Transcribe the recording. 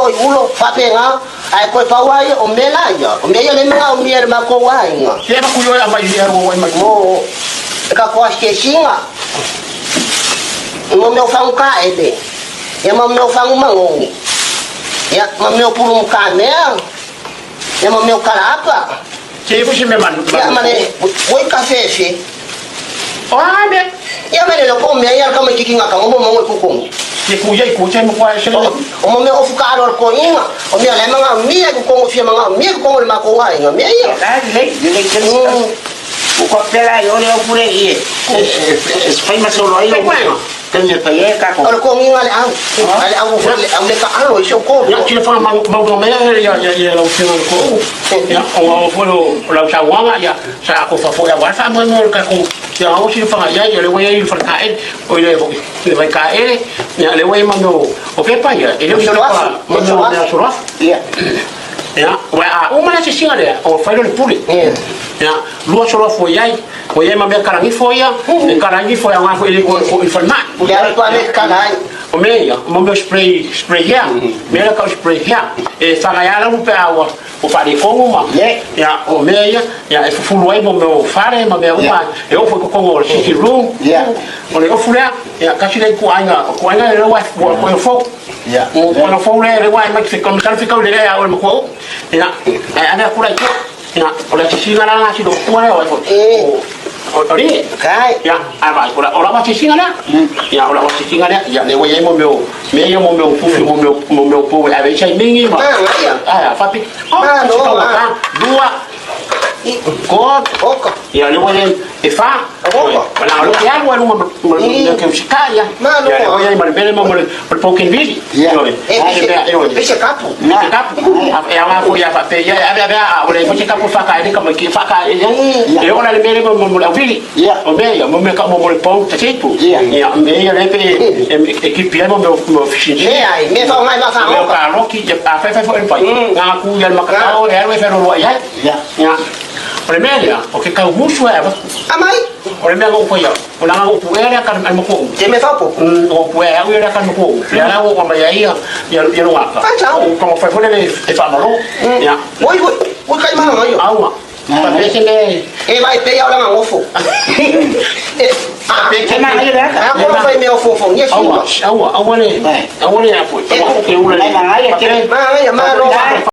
o ulo fapenga ai ko pawai o mela ya o me le ma o mier ma ko wai nga ke ma ku yo ama ia ro wai ma mo ka ko aske singa mo me fa ka ebe ya mo me fa mango ya mo me puru ka ne ya mo me karapa ke ko me man ya mane o café fi o ame ya mane lo ko me ya ka me kikinga ka mo mo ko ko ke ku ye ku che mo kwa se o mo me o fuka ro ko inga o me le manga mi ko fi manga mi ko le ma ko wai nga me ya le o ko pela yo le o pure ie fai ma solo ai que me paye ka ko o ko inga le au le ka alo iso ko ya ke fa ma mo me ya lo se ko ya o fo lo sa wanga ya sa ko fa fo ya wa fa mo ka ko ya o si fa ya le voy a ir fa ka o le vai ka ya le voy mando o que pa ya ele se lo fa mo ya solo ya ya wa o mana se singa le o fa le puli ya lo solo fo ya o ya ma me karangi fo ya e karangi fo ya ma fo ele ko fa na ya ko ane karangi o me ya mo me spray ya me la ka spray ya e fa ya la pe agua o fa de kongo ma ya o me ya e fu lo ai mo me fare ma me uma e o fo ko kongo si room ya o le o fu ya ka si le ku anga le wa ko fo ya o no fo le wa ma se kom kan fica le ya o mo ko ya ana ku la ya o la si ngala na si do ku ya o ri kai ya ama o la ma si ngala ya o la si ngala ya le wa mo me fu po a ve chai mingi ma ah fa pi dua ko ya le voy a fa para lo que hago no que ficar ya le voy a ir mal mo por poco en vídeo ese capo ya va voy a fa ya o le voy a capo fa ka como que fa ka e ora le mele mo la vídeo o me ya mo me ka mo le pon tipo ya me ya le pe equipe mo fiching ai me fa mai ma fa o ka lo ki ya fa el pai na ku ya ma ka o e fe ro ya Oleh media, okey kau musuh apa? Amai. Oleh media kau punya, orang kau punya akan almuku. Jadi apa? Kau punya aku akan almuku. Ya lah, kau bayar ya luar. Kau fai pun ni, malu. Ya. Woi, kai mana ayo? Awak. Tapi sini. Vai pe orang ang ofu. Tapi kena aja dah. Aku fai me ofu ofu. Yes. Awak ni apa? Awak ni apa? Ai, ngai, Ma, ya ma